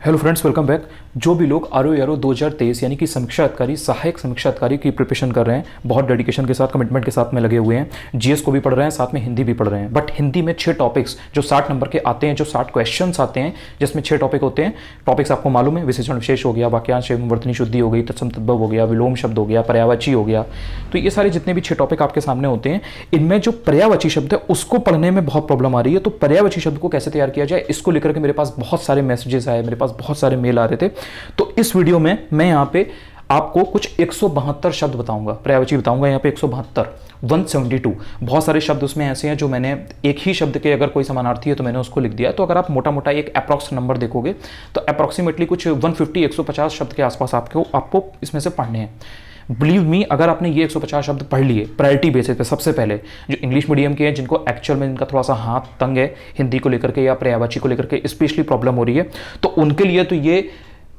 Hello friends, welcome back. जो भी लोग आर ओ आर ओ 2023 यानी कि समीक्षा अधिकारी, सहायक समीक्षा अधिकारी की प्रिपरेशन कर रहे हैं, बहुत डेडिकेशन के साथ, कमिटमेंट के साथ में लगे हुए हैं। जीएस को भी पढ़ रहे हैं, साथ में हिंदी भी पढ़ रहे हैं। बट हिंदी में 6 टॉपिक्स जो 60 नंबर के आते हैं, जो 60 क्वेश्चंस आते हैं, जिसमें 6 टॉपिक होते हैं। टॉपिक्स आपको मालूम है, विशेषण विशेष हो गया, वाक्यांश एवं वर्तनी शुद्धि हो गई, तत्सम तद्भव हो गया, विलोम शब्द हो गया, पर्यायवाची हो गया। तो ये सारे जितने भी 6 टॉपिक आपके सामने होते हैं, इनमें जो पर्यायवाची शब्द है उसको पढ़ने में बहुत प्रॉब्लम आ रही है। तो पर्यायवाची शब्द को कैसे तैयार किया जाए, इसको लेकर के मेरे पास बहुत सारे मैसेजेस आए, मेरे पास बहुत सारे मेल आ रहे थे। तो इस वीडियो में मैं यहां पे आपको कुछ 172 शब्द बताऊंगा, पर्यायवाची बताऊंगा यहां पे 172, 172। बहुत सारे शब्द उसमें ऐसे हैं जो मैंने एक ही शब्द के अगर कोई समानार्थी है तो मैंने उसको लिख दिया। तो अगर आप मोटा मोटा एक अप्रॉक्स नंबर देखोगे तो अप्रॉक्सीमेटली कुछ 150-150 शब्द के आसपास आपको इसमें से पढ़ने हैं। बिलीव मी, अगर आपने ये 150 शब्द पढ़ लिए प्रायोरिटी बेसिस पे, सबसे पहले जो इंग्लिश मीडियम के हैं, जिनको एक्चुअल में इनका थोड़ा सा हाथ तंग है हिंदी को लेकर के या पर्यायवाची को लेकर के स्पेशली प्रॉब्लम हो रही है, तो उनके लिए तो ये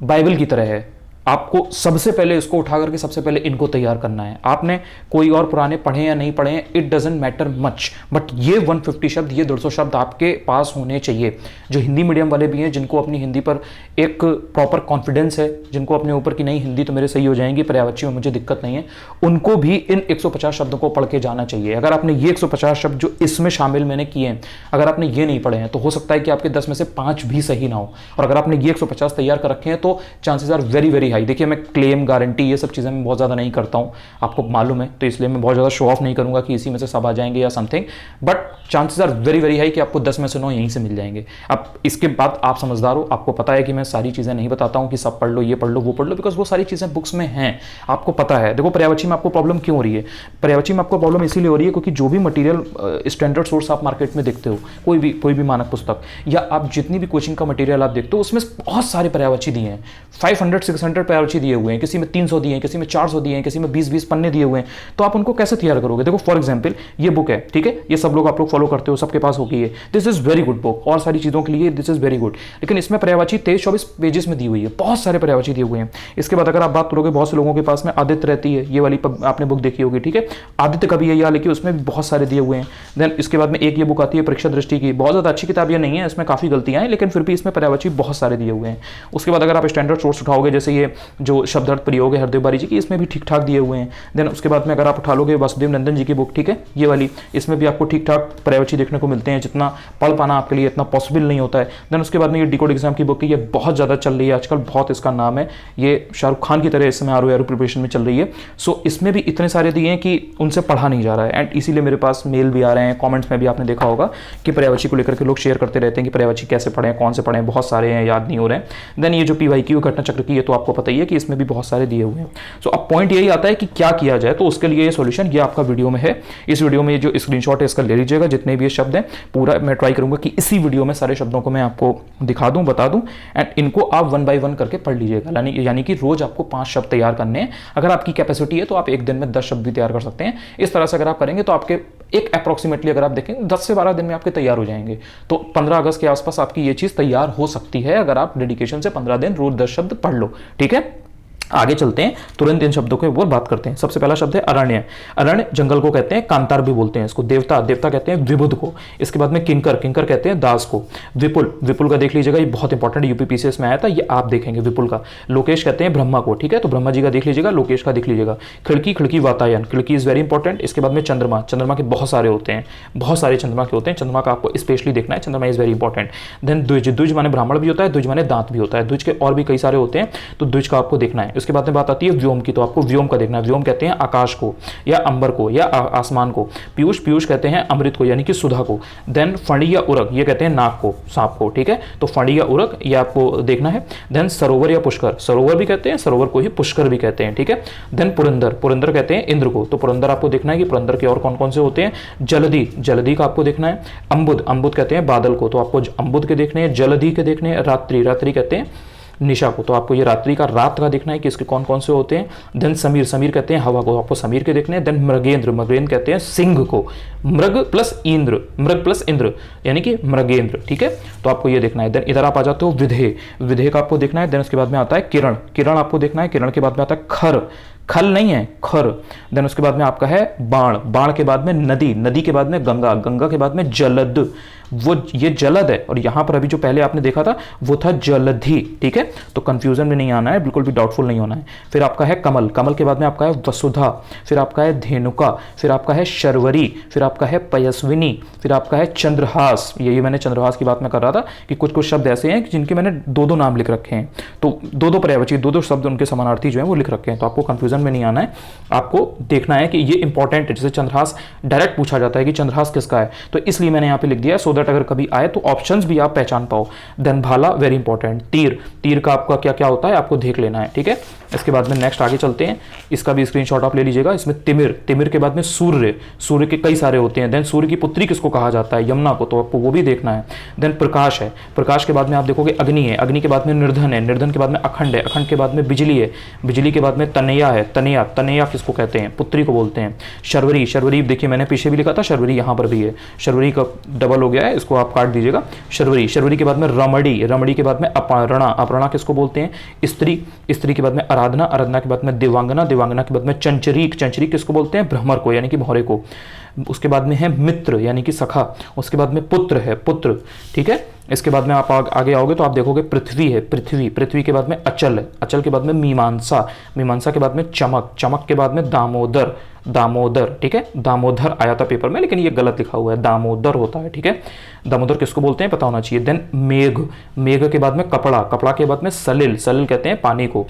बाइबल की तरह है। आपको सबसे पहले इसको उठा करके सबसे पहले इनको तैयार करना है। आपने कोई और पुराने पढ़े या नहीं पढ़े हैं, it doesn't matter much, but ये 150 शब्द, ये 150 शब्द आपके पास होने चाहिए। जो हिंदी मीडियम वाले भी हैं, जिनको अपनी हिंदी पर एक प्रॉपर कॉन्फिडेंस है, जिनको अपने ऊपर की नहीं हिंदी तो मेरे सही हो जाएंगी, पर्यायवाची में मुझे दिक्कत नहीं है, उनको भी इन 150 शब्दों को पढ़ के जाना चाहिए। अगर आपने ये 150 शब्द जो इसमें शामिल मैंने किए हैं, अगर आपने ये नहीं पढ़े हैं तो हो सकता है कि आपके 10 में से 5 भी सही ना हो। और अगर आपने ये 150 तैयार कर रखे हैं तो chances are very very high. देखिए, मैं क्लेम, गारंटी, ये सब चीज़ें मैं बहुत ज़्यादा नहीं करता हूँ, आपको मालूम है, तो इसलिए मैं बहुत ज़्यादा शो ऑफ नहीं करूँगा कि इसी में से सब आ जाएंगे या something, but chances are very very high कि आपको 10 में से 9 यहीं से मिल जाएंगे। अब इसके बाद आप समझदार हो, आपको पता है कि मैं सारी चीज़ें नहीं बताता हूँ कि सब पढ़ लो, ये पढ़ लो, वो पढ़ लो, बिकॉज वो सारी चीज़ें बुक्स में हैं, आपको पता है। देखो, पर्यायवाची में आपको प्रॉब्लम क्यों हो रही है? पर्यायवाची में आपको प्रॉब्लम इसीलिए हो रही है क्योंकि जो भी मटेरियल स्टैंडर्ड सोर्स आप मार्केट में देखते हो, कोई भी मानक पुस्तक या आप जितनी भी कोचिंग का मटेरियल आप देखते हो, उसमें बहुत सारे पर्यायवाची दिए हैं, 500-600 पर्यायवाची दिए हुए हैं, किसी में 300 दिए हैं, किसी में 400 दिए हैं, किसी में 20-20 पन्ने दिए हुए हैं। तो आप उनको कैसे तैयार करोगे? देखो, फॉर एग्जांपल ये बुक है, ठीक है, ये सब लोग आप लोग फॉलो करते हो, सबके पास होगी है, this is very good book, और सारी चीजों के लिए दिस इज वेरी गुड, लेकिन इसमें पर्यायवाची 23-24 पेजेस में दी हुई है, बहुत सारे पर्यायवाची दिए हुए हैं। इसके बाद अगर आप बात करोगे, बहुत से लोगों के पास में आदित्य रहती है, ये वाली आपने बुक देखी होगी, ठीक है, आदित्य का भी है, या लेकिन उसमें भी बहुत सारे दिए हुए हैं। देन इसके बाद में एक ये बुक आती है परीक्षा दृष्टि की, बहुत ज्यादा अच्छी किताब ये नहीं है, इसमें काफी गलतियां हैं, लेकिन फिर भी इसमें पर्यायवाची बहुत सारे दिए हुए हैं। उसके बाद अगर आप स्टैंडर्ड सोर्स उठाओगे, जैसे ये जो शब्दार्थ प्रयोग है हरदेव बारी जी की, इसमें भी ठीक ठाक दिए हुए हैं। देन उसके बाद में अगर आप उठा लोगे वासुदेव नंदन जी की बुक, ठीक है, ये वाली, इसमें भी आपको ठीक ठाक पर्यायवाची देखने को मिलते हैं, जितना पढ़ पाना आपके लिए इतना पॉसिबल नहीं होता है। देन उसके बाद में ये डिकोड एग्जाम की बुक है, ये बहुत ज़्यादा चल रही है आजकल, बहुत इसका नाम है, ये शाहरुख खान की तरह इस समय R O R O preparation में चल रही है। सो इसमें भी इतने सारे दिए हैं कि उनसे पढ़ा नहीं जा रहा है, एंड इसीलिए मेरे पास मेल भी आ रहे हैं, कॉमेंट्स में भी आपने देखा होगा कि पर्यायवाची को लेकर के लोग शेयर करते रहते हैं कि पर्यायवाची कैसे पढ़ें, कौन से पढ़ें, बहुत सारे हैं, याद नहीं हो रहे हैं। देन ये जो PYQ घटना चक्र की है, तो आपको पता ही है कि इसमें भी बहुत सारे दिए हुए हैं। सो अब पॉइंट यही आता है कि क्या किया जाए, तो उसके लिए ये सॉल्यूशन ये आपका वीडियो में है। इस वीडियो में जो स्क्रीनशॉट है इसका ले लीजिएगा, जितने भी ये शब्द हैं, पूरा मैं ट्राई करूंगा कि इसी वीडियो में सारे शब्दों को मैं आपको दिखा दूं, बता दूं, एंड इनको आप 1 बाय 1 करके पढ़ लीजिएगा। यानी कि रोज आपको 5 शब्द तैयार करने हैं। अगर आपकी कैपेसिटी है तो आप एक दिन में 10 शब्द भी तैयार कर सकते हैं। इस तरह से अगर आप करेंगे तो आपके एक अप्रॉक्सीमेटली अगर आप देखेंगे 10 से 12 दिन में आपके तैयार हो जाएंगे। तो 15 अगस्त के आसपास आपकी ये चीज तैयार हो सकती है, अगर आप डेडिकेशन से 15 दिन रोज 10 शब्द पढ़ लो, ठीक है। आगे चलते हैं, तुरंत इन शब्दों के ऊपर बात करते हैं। सबसे पहला शब्द है अरण्य। अरण्य जंगल को कहते हैं, कांतार भी बोलते हैं इसको। देवता, देवता कहते हैं विबुध को। इसके बाद में किंकर, किंकर कहते हैं दास को। विपुल, विपुल का देख लीजिएगा, ये बहुत इंपॉर्टेंट, यूपीपीसीएस में आया था, ये आप देखेंगे विपुल का। लोकेश कहते हैं ब्रह्मा को, ठीक है, तो ब्रह्मा जी का देख लीजिएगा, लोकेश का देख लीजिएगा। खिड़की, खिड़की वातायन, खिड़की इज वेरी इंपॉर्टेंट। इसके बाद में चंद्रमा, चंद्रमा के बहुत सारे होते हैं, बहुत सारे चंद्रमा के होते हैं, चंद्रमा का आपको स्पेशली देखना है, चंद्रमा इज वेरी इंपॉर्टेंट। देन द्विज, द्विज माने ब्राह्मण भी होता है, द्विज माने दांत भी होता है, द्विज के और भी कई सारे होते हैं, तो द्विज का आपको देखना है। उसके बाद में बात आती है व्योम की, तो आपको व्योम का देखना है। व्योम कहते हैं आकाश को या अंबर को या आसमान को। पीयूष, पीयूष कहते हैं अमृत को यानी कि सुधा को। देन फणी या उरग, ये कहते हैं नाक को, सांप को, ठीक है, तो फणी या उरग ये आपको देखना है। देन सरोवर या पुष्कर, सरोवर भी कहते हैं, सरोवर को ही पुष्कर भी कहते हैं, ठीक है। देन पुरंदर, पुरंदर कहते हैं इंद्र को, तो पुरंदर आपको देखना है कि पुरंदर के और कौन कौन से होते हैं। जलधि, जलधि का आपको देखना है। अंबुद, अंबुद कहते हैं बादल को, तो आपको अंबुद के देखने हैं, जलधि के देखने हैं। रात्रि, रात्रि कहते हैं निशा को, तो आपको ये रात्रि का, रात का देखना है कि इसके कौन कौन से होते हैं। देन समीर, समीर कहते हैं हवा को, आपको समीर के देखने हैं। देन मृगेंद्र, मृगेंद्र कहते हैं सिंह को। मृग प्लस इंद्र, मृग प्लस इंद्र यानी कि मृगेंद्र, ठीक है, तो आपको ये देखना है। देन इधर आप आ जाते हो विधेय, विधेय का आपको देखना है। देन उसके बाद में आता है किरण, किरण आपको देखना है। किरण के बाद में आता है खर, खल नहीं है, खर। देन उसके बाद में आपका है बाण, बाण के बाद में नदी, नदी के बाद में गंगा, गंगा के बाद में जलद, वो ये जलद है, और यहां पर अभी जो पहले आपने देखा था वो था जलधि, ठीक है। तो कंफ्यूजन में नहीं आना है, बिल्कुल भी डाउटफुल नहीं होना है। फिर आपका है कमल, कमल के बाद में आपका है वसुधा, फिर आपका है धेनुका, फिर आपका है शर्वरी, फिर आपका है पयस्विनी, फिर आपका है चंद्रहास। यही मैंने चंद्रहास की बात मैं कर रहा था कि कुछ कुछ शब्द ऐसे हैं जिनके मैंने दो दो नाम लिख रखे हैं, तो दो दो पर्यायवाची, दो दो शब्द उनके समानार्थी जो है वो लिख रखे हैं। तो आपको कंफ्यूजन में नहीं आना है, आपको देखना है कि ये इंपॉर्टेंट है। जैसे चंद्रहास डायरेक्ट पूछा जाता है कि चंद्रहास किसका है, तो इसलिए मैंने यहाँ पे लिख दिया है, सो दैट अगर कभी आए तो ऑप्शंस भी आप पहचान पाओ। देन भाला, वेरी इंपॉर्टेंट। तीर, तीर का आपका क्या क्या होता है आपको देख लेना है, ठीक है। इसके बाद में नेक्स्ट आगे चलते हैं, इसका भी स्क्रीनशॉट आप ले लीजिएगा। इसमें तिमिर, तिमिर के बाद में सूर्य, सूर्य के कई सारे होते हैं। देन सूर्य की पुत्री किसको कहा जाता है, यमुना को, तो आपको वो भी देखना है। देन प्रकाश है, प्रकाश के बाद में आप देखोगे अग्नि है, अग्नि के बाद में निर्धन है, निर्धन के बाद में अखंड है, अखंड के बाद में बिजली है, बिजली के बाद में तनया है, तनया, तनया किसको कहते हैं, पुत्री को बोलते हैं। शर्वरी, शर्वरी देखिए मैंने पीछे भी लिखा था, शर्वरी यहाँ पर भी है, शर्वरी का डबल हो गया है, इसको आप काट दीजिएगा। शर्वरी, शर्वरी के बाद में रमणी, रमणी के बाद में अपर्णा, अपर्णा किसको बोलते हैं, स्त्री, स्त्री के बाद में आराधना, आराधना के बाद में दिवांगना, दिवांगना के बाद में चंचरीक, चंचरीक किसको बोलते हैं, भ्रमर को यानी कि भौरे को। उसके बाद में है मित्र यानी कि सखा, उसके बाद में पुत्र है, पुत्र, ठीक है। इसके बाद में आप आगे आओगे तो आप देखोगे पृथ्वी है, पृथ्वी, पृथ्वी के बाद में अचल है, अचल के बाद में मीमांसा, मीमांसा के बाद में चमक, चमक के बाद में दामोदर, दामोदर, ठीक है। दामोदर आया था पेपर में लेकिन ये गलत लिखा हुआ है, दामोदर होता है, ठीक है। दामोदर किसको बोलते हैं पता होना चाहिए। देन मेघ, मेघ के बाद में कपड़ा, कपड़ा के बाद में सलिल, सलिल कहते हैं पानी को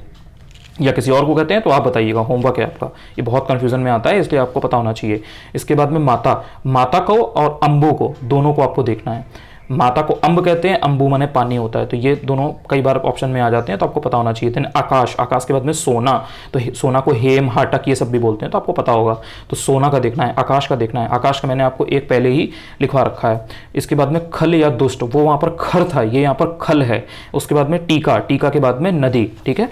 या किसी और को कहते हैं, तो आप बताइएगा, होमवर्क है आपका, ये बहुत कंफ्यूजन में आता है इसलिए आपको पता होना चाहिए। इसके बाद में माता, माता को और अम्बु को, दोनों को आपको देखना है। माता को अम्ब कहते हैं, अम्बु माने पानी होता है, तो ये दोनों कई बार ऑप्शन में आ जाते हैं, तो आपको पता होना चाहिए। देन आकाश, आकाश के बाद में सोना, तो सोना को हेम, हाटक ये सब भी बोलते हैं, तो आपको पता होगा। तो सोना का देखना है, आकाश का देखना है, आकाश का मैंने आपको एक पहले ही लिखवा रखा है। इसके बाद में खल या दुष्ट, वो वहाँ पर खर था, ये यहाँ पर खल है। उसके बाद में टीका, टीका के बाद में नदी, ठीक है।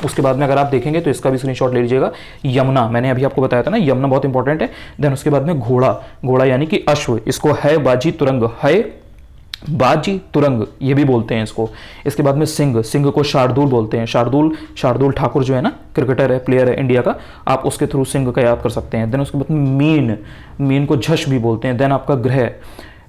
उसके बाद में अगर आप देखेंगे तो इसका भी स्क्रीनशॉट ले लीजिएगा। यमुना, मैंने अभी आपको बताया था ना, यमुना बहुत इंपॉर्टेंट है। देन उसके बाद में घोड़ा, घोड़ा यानी कि अश्व, इसको है बाजी तुरंग, है बाजी तुरंग ये भी बोलते हैं इसको। इसके बाद में सिंह, सिंह को शार्दुल बोलते हैं, शार्दुल, शार्दुल ठाकुर जो है ना, क्रिकेटर है, प्लेयर है इंडिया का, आप उसके थ्रू सिंह का याद कर सकते हैं। देन उसके बाद में मीन, मीन को झश भी बोलते हैं। देन आपका ग्रह,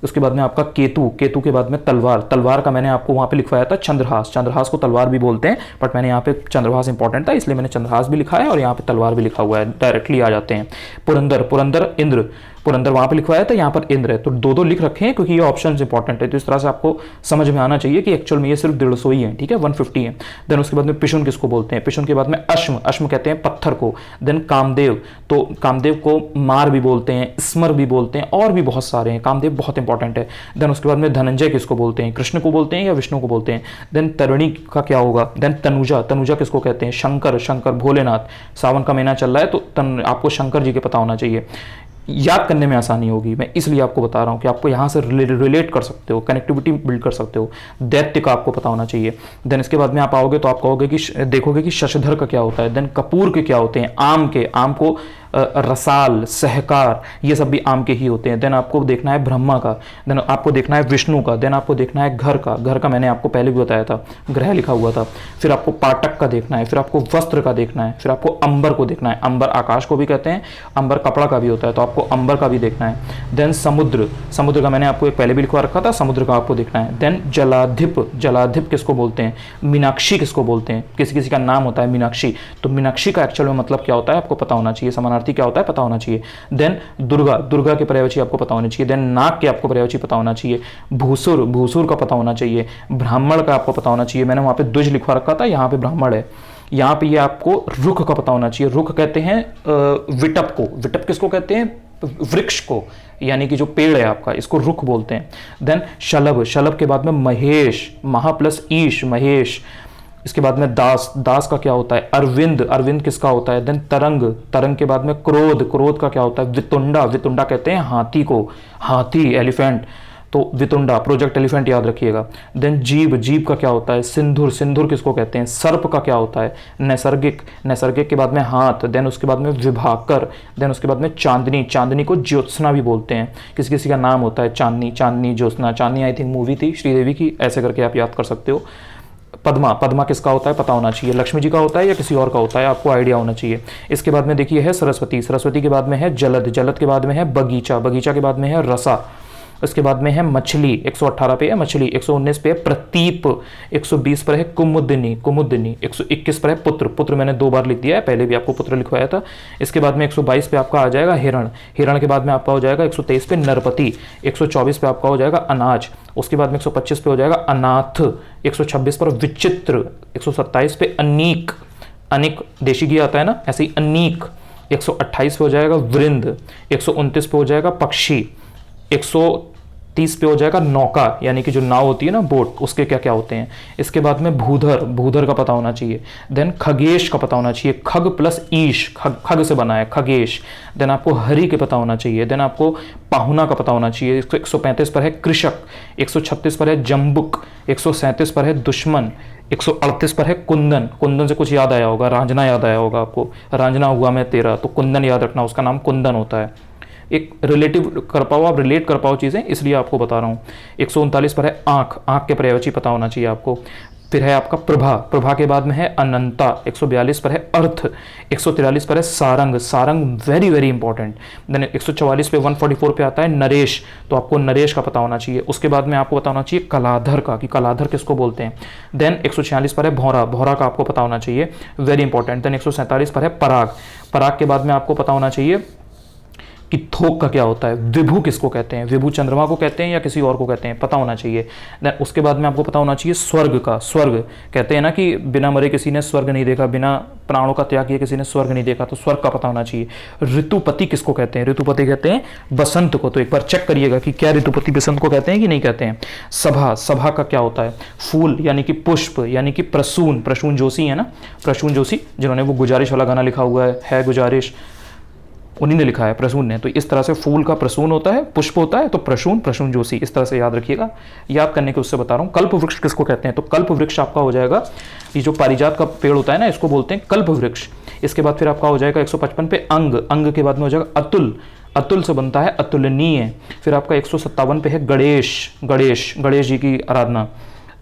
उसके बाद में आपका केतु, केतु के बाद में तलवार, तलवार का मैंने आपको वहाँ पे लिखवाया था चंद्रहास, चंद्रहास को तलवार भी बोलते हैं, बट मैंने यहाँ पे चंद्रहास इंपॉर्टेंट था इसलिए मैंने चंद्रहास भी लिखा है और यहाँ पे तलवार भी लिखा हुआ है, डायरेक्टली आ जाते हैं। पुरंदर, पुरंदर इंद्र, पुरंदर वहाँ पे लिखवाया था, यहाँ पर इंद्र है, तो दो दो लिख रखे हैं क्योंकि ये ऑप्शंस इंपॉर्टेंट है। तो इस तरह से आपको समझ में आना चाहिए कि एक्चुअल में ये सिर्फ 150 ही है, ठीक है, 150 है। देन उसके बाद में पिशुन किसको बोलते हैं, पिशुन के बाद में अश्म, अश्म कहते हैं पत्थर को। देन कामदेव, तो कामदेव को मार भी बोलते हैं, स्मर भी बोलते हैं, और भी बहुत सारे हैं, कामदेव बहुत इंपॉर्टेंट है। देन उसके बाद में धनंजय किसको बोलते हैं, कृष्ण को बोलते हैं या विष्णु को बोलते हैं। देन तरुणी का क्या होगा, देन तनुजा, तनुजा किसको कहते हैं, शंकर, शंकर भोलेनाथ, सावन का महीना चल रहा है तो आपको शंकर जी के पता होना चाहिए, याद करने में आसानी होगी, मैं इसलिए आपको बता रहा हूँ कि आपको यहाँ से रिलेट कर सकते हो, कनेक्टिविटी बिल्ड कर सकते हो। दैत्य का आपको पता होना चाहिए। देन इसके बाद में आप आओगे तो आप कहोगे कि देखोगे कि शशधर का क्या होता है। देन कपूर के क्या होते हैं, आम के, आम को रसाल, सहकार, ये सब भी आम के ही होते हैं। देन आपको देखना है ब्रह्मा का, देन आपको देखना है विष्णु का, देन आपको देखना है घर का, घर का मैंने आपको पहले भी बताया था, ग्रह लिखा हुआ था। फिर आपको पाटक का देखना है, फिर आपको वस्त्र का देखना है, फिर आपको अंबर को देखना है, अंबर आकाश को भी कहते हैं, अंबर कपड़ा का भी होता है, तो आपको अंबर का भी देखना है। देन समुद्र, समुद्र का मैंने आपको एक पहले भी लिखवा रखा था, समुद्र का आपको देखना है। देन जलाधिप, जलाधिप किसको बोलते हैं, मीनाक्षी किसको बोलते हैं, किसी किसी का नाम होता है मीनाक्षी, तो मीनाक्षी का एक्चुअल में मतलब क्या होता है आपको पता होना चाहिए, समानार्थी क्या होता है पता होना चाहिए। देन दुर्गा, दुर्गा के पर्यायवाची आपको पता होने चाहिए। देन नाग के आपको पर्यायवाची पता होना चाहिए। भूसुर, भूसुर का पता होना चाहिए। ब्राह्मण का आपको पता होना चाहिए, मैंने वहां पे द्विज लिखवा रखा था, यहाँ पे ब्राह्मण है। यहाँ पे ये आपको रुख का पता होना चाहिए, रुख कहते हैं विटप को, विटप किसको कहते हैं, वृक्ष को, यानी कि जो पेड़ है आपका, इसको रुख बोलते हैं। देन शलभ, शलभ के बाद में महेश, महा प्लस ईश, महेश। इसके बाद में दास, दास का क्या होता है, अरविंद, अरविंद किसका होता है। देन तरंग, तरंग के बाद में क्रोध, क्रोध का क्या होता है, वितुंडा, वितुंडा कहते हैं हाथी को, हाथी एलिफेंट, तो वितुंडा, प्रोजेक्ट एलिफेंट याद रखिएगा। देन जीव, जीव का क्या होता है, सिंधुर, सिंधुर किसको कहते हैं। सर्प का क्या होता है, नैसर्गिक, नैसर्गिक के बाद में हाथ। देन उसके बाद में विभाकर। देन उसके बाद में चांदनी, चांदनी को ज्योत्सना भी बोलते हैं, किसी किसी का नाम होता है चांदनी, चांदनी ज्योत्सना, चांदनी आई थिंक मूवी थी श्रीदेवी की, ऐसे करके आप याद कर सकते हो। पद्मा, पद्मा किसका होता है पता होना चाहिए, लक्ष्मी जी का होता है या किसी और का होता है, आपको आइडिया होना चाहिए। इसके बाद में देखिए है सरस्वती, सरस्वती के बाद में है जलद, जलद के बाद में है बगीचा, बगीचा के बाद में है रसा, उसके बाद में है मछली 118 पे है मछली, 119 पे है प्रतीप, 120 पर है कुमुदनी कुमुदनी, 121 पर है पुत्र, पुत्र मैंने 2 बार लिख दिया है, पहले भी आपको पुत्र लिखवाया था। इसके बाद में 122 पे आपका आ जाएगा हिरण, हिरण के बाद में आपका हो जाएगा 123 पे नरपति, 124 पे आपका हो जाएगा अनाज, उसके बाद में 125 पे हो जाएगा अनाथ, 126 पर विचित्र, 127 पे अनीक, अनिक देशी घी आता है ना, ऐसे ही अनीक, 128 पे हो जाएगा वृंद, 129 पे हो जाएगा पक्षी, 130 पे हो जाएगा नौका यानी कि जो नाव होती है ना बोट, उसके क्या क्या होते हैं। इसके बाद में भूधर, भूधर का पता होना चाहिए। देन खगेश का पता होना चाहिए, खग प्लस ईश, खग से बना है खगेश। देन आपको हरि के पता होना चाहिए। देन आपको पाहुना का पता होना चाहिए। 135 पर है कृषक, 136 पर है जम्बुक, 137 पर है दुश्मन, 138 पर है कुंदन, कुंदन से कुछ याद आया होगा, रांझना याद आया होगा आपको, रांझना हुआ मैं तेरा, तो कुंदन याद रखना, उसका नाम कुंदन होता है। एक रिलेटिव कर पाओ, आप रिलेट कर पाओ चीज़ें, इसलिए आपको बता रहा हूँ। 139 पर है आँख, आँख के पर्यायवाची पता होना चाहिए आपको। फिर है आपका प्रभा, प्रभा के बाद में है अनंता, 142 पर है अर्थ, 143 पर है Sarang, Sarang very very important. Then 144 पे 144 पे आता है नरेश, तो आपको नरेश का पता होना चाहिए। उसके बाद में आपको पता होना चाहिए कलाधर का, कि कलाधर किसको बोलते हैं। देन 146 पर है भौरा, भौरा का आपको पता होना चाहिए, वेरी इंपॉर्टेंट। देन 147 पर है पराग, पराग के बाद में आपको पता होना चाहिए कि थोक का क्या होता है। विभु किसको कहते हैं, विभु चंद्रमा को कहते हैं या किसी और को कहते हैं, पता होना चाहिए। देन उसके बाद में आपको पता होना चाहिए स्वर्ग का, स्वर्ग कहते हैं ना कि बिना मरे किसी ने स्वर्ग नहीं देखा, बिना प्राणों का त्याग किए किसी ने स्वर्ग नहीं देखा, तो स्वर्ग का पता होना चाहिए। ऋतुपति किसको कहते हैं, ऋतुपति कहते हैं बसंत को, तो एक बार चेक करिएगा कि क्या ऋतुपति बसंत को कहते हैं कि नहीं कहते हैं। सभा, सभा का क्या होता है। फूल यानी कि पुष्प यानी कि प्रसून, प्रसून जोशी है ना, प्रसून जोशी जिन्होंने वो गुजारिश वाला गाना लिखा हुआ है गुजारिश, उन्हीं ने लिखा है, प्रसून ने। तो इस तरह से फूल का प्रसून होता है, पुष्प होता है, तो प्रसून, प्रसून जोशी, इस तरह से याद रखिएगा। याद करने के उससे बता रहा हूँ। कल्प वृक्ष किसको कहते हैं, तो कल्प वृक्ष आपका हो जाएगा, ये जो पारिजात का पेड़ होता है ना, इसको बोलते हैं कल्प वृक्ष। इसके बाद फिर आपका हो जाएगा 155 पे अंग, अंग के बाद में हो जाएगा अतुल, अतुल से बनता है अतुलनीय। फिर आपका 157 पे है गणेश, गणेश, गणेश जी की आराधना।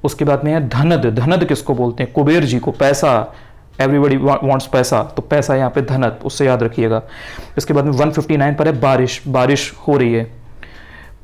उसके बाद में है धनद, धनद किसको बोलते हैं, कुबेर जी को, पैसा, एवरीबडी वांट्स पैसा, तो पैसा यहाँ पे धनत, उससे याद रखिएगा। इसके बाद में 159 पर है बारिश, बारिश हो रही है,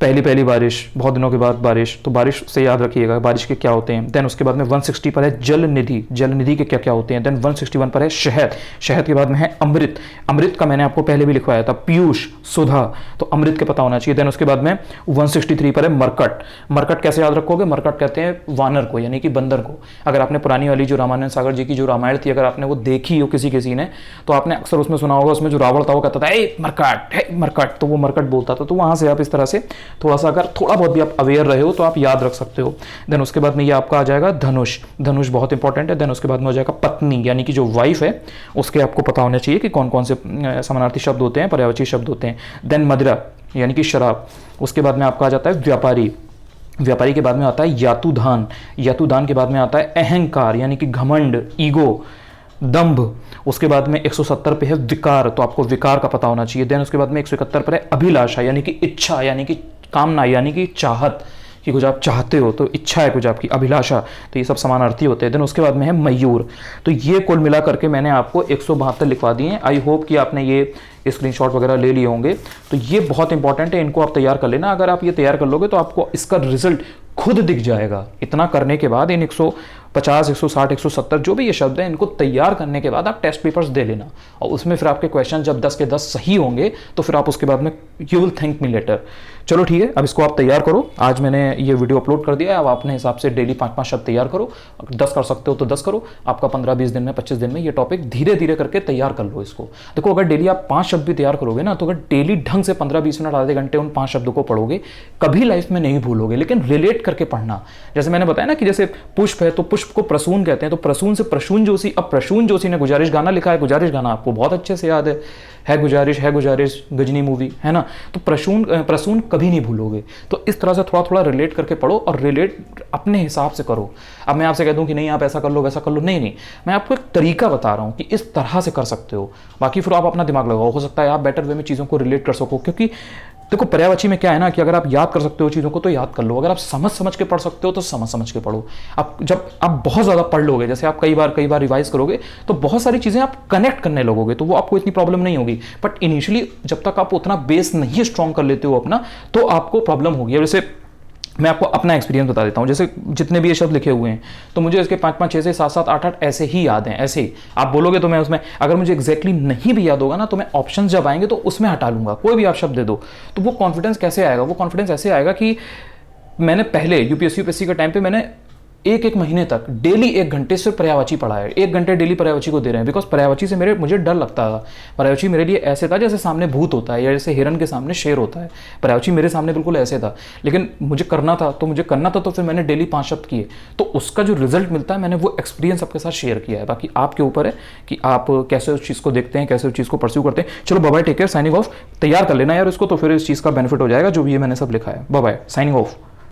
पहली पहली बारिश, बहुत दिनों के बाद बारिश, तो बारिश से याद रखिएगा बारिश के क्या होते हैं। देन उसके बाद में 160 पर है जल निधि, जल निधि के क्या क्या होते हैं। देन 161 पर है शहद, शहद के बाद में है अमृत, अमृत का मैंने आपको पहले भी लिखवाया था, पीयूष, सुधा, तो अमृत के पता होना चाहिए। देन उसके बाद में 163 पर है मरकट, मरकट कैसे याद रखोगे, मरकट कहते हैं वानर को यानी कि बंदर को। अगर आपने पुरानी वाली जो रामानंद सागर जी की जो रामायण थी, अगर आपने वो देखी हो किसी ने, तो आपने अक्सर उसमें सुना होगा, उसमें जो रावण था वो कहता था ए मरकट, हे मरकट, तो वो मरकट बोलता था। तो वहां से आप इस तरह से थोड़ा सा अगर थोड़ा बहुत भी आप अवेयर रहे हो तो आप याद रख सकते हो। देन उसके बाद में ये आपका आ जाएगा धनुष, धनुष बहुत इंपॉर्टेंट है। देन उसके बाद में हो जाएगा पत्नी यानी कि जो वाइफ है, उसके आपको पता होना चाहिए कि कौन कौन से समानार्थी शब्द होते हैं, पर्यायवाची शब्द होते हैं। देन मदिरा यानी कि शराब। उसके बाद में आपका आ जाता है व्यापारी, व्यापारी के बाद में आता है यातुधान, यातुधान के बाद में आता है अहंकार यानी कि घमंड, ईगो, दंभ। उसके बाद में 170 पे है विकार, तो आपको विकार का पता होना चाहिए। देन उसके बाद में 171 पर है अभिलाषा यानी कि इच्छा यानी कि कामना यानी कि चाहत, कि कुछ आप चाहते हो, तो इच्छा है कुछ आपकी, अभिलाषा, तो ये सब समानार्थी होते हैं। देन उसके बाद में है मयूर। तो ये कुल मिला करके मैंने आपको 172 लिखवा दिए हैं। आई होप कि आपने ये स्क्रीनशॉट वगैरह ले लिए होंगे। तो ये बहुत इंपॉर्टेंट है, इनको आप तैयार कर लेना। अगर आप ये तैयार कर लोगे तो आपको इसका रिजल्ट खुद दिख जाएगा। इतना करने के बाद इन 150, 160, 170 जो भी ये शब्द हैं, इनको तैयार करने के बाद आप टेस्ट पेपर्स दे लेना, और उसमें फिर आपके क्वेश्चन जब 10 के 10 सही होंगे तो फिर आप उसके बाद में you will thank me later. चलो ठीक है, अब इसको आप तैयार करो। आज मैंने ये वीडियो अपलोड कर दिया है, अब अपने हिसाब से डेली 5-5 शब्द तैयार करो। 10 कर सकते हो तो 10 करो। आपका 15-20 दिन में, 25 दिन में ये टॉपिक धीरे धीरे करके तैयार कर लो इसको। देखो, अगर डेली आप 5 शब्द भी तैयार करोगे ना, तो अगर डेली ढंग से 15-20 मिनट, आधे घंटे उन 5 शब्दों को पढ़ोगे, कभी लाइफ में नहीं भूलोगे। लेकिन रिलेट करके पढ़ना, जैसे मैंने बताया ना कि जैसे पुष्प है तो पुष्प को प्रसून कहते हैं, तो प्रसून से प्रसून जोशी। अब प्रसून जोशी ने गुजारिश गाना लिखा है, गुजारिश गाना आपको बहुत अच्छे से याद है गुजारिश, गजनी मूवी है ना, तो प्रसून कभी नहीं भूलोगे। तो इस तरह से थोड़ा थोड़ा रिलेट करके पढ़ो और रिलेट अपने हिसाब से करो। अब मैं आपसे कह दूं कि नहीं आप ऐसा कर लो वैसा कर लो, नहीं, मैं आपको एक तरीका बता रहा हूं कि इस तरह से कर सकते हो। बाकी फिर आप अपना दिमाग लगाओ, हो सकता है आप बेटर वे में चीज़ों को रिलेट कर सको, क्योंकि देखो पर्यायवाची में क्या है ना कि अगर आप याद कर सकते हो चीज़ों को तो याद कर लो, अगर आप समझ समझ के पढ़ सकते हो तो समझ समझ के पढ़ो। अब जब आप बहुत ज़्यादा पढ़ लोगे, जैसे आप कई बार रिवाइज करोगे तो बहुत सारी चीज़ें आप कनेक्ट करने लगोगे, तो वो आपको इतनी प्रॉब्लम नहीं होगी। बट इनिशियली जब तक आप उतना बेस नहीं स्ट्रॉन्ग कर लेते हो अपना, तो आपको प्रॉब्लम होगी। जैसे मैं आपको अपना एक्सपीरियंस बता देता हूँ, जैसे जितने भी ये शब्द लिखे हुए हैं तो मुझे इसके 5 6 से 7 8 ऐसे ही याद हैं, ऐसे ही आप बोलोगे तो मैं उसमें, अगर मुझे एग्जैक्टली नहीं भी याद होगा ना तो मैं ऑप्शन जब आएंगे तो उसमें हटा लूंगा, कोई भी आप शब्द दे दो। तो वो कॉन्फिडेंस कैसे आएगा? वो कॉन्फिडेंस ऐसे आएगा कि मैंने पहले यूपीएससी के टाइम पे मैंने एक महीने तक डेली 1 घंटे सिर्फ पर्यायवाची पढ़ा है, 1 घंटे डेली पर्यायवाची को दे रहे हैं। बिकॉज पर्यायवाची से मुझे डर लगता था। पर्यायवाची मेरे लिए ऐसे था जैसे सामने भूत होता है या जैसे हिरन के सामने शेर होता है। पर्यायवाची मेरे सामने बिल्कुल ऐसे था, लेकिन मुझे करना था तो फिर मैंने डेली 5 शब्द किए। तो उसका जो रिजल्ट मिलता है, मैंने वो एक्सपीरियंस आपके साथ शेयर किया है। बाकी आपके ऊपर है कि आप कैसे उस चीज़ को देखते हैं, कैसे उस चीज़ को परस्यू करते हैं। चलो bye bye, take care, signing off. तैयार कर लेना यार इसको, तो फिर इस चीज़ का बेनिफिट हो जाएगा जो भी ये मैंने सब लिखा है। Bye bye, signing of.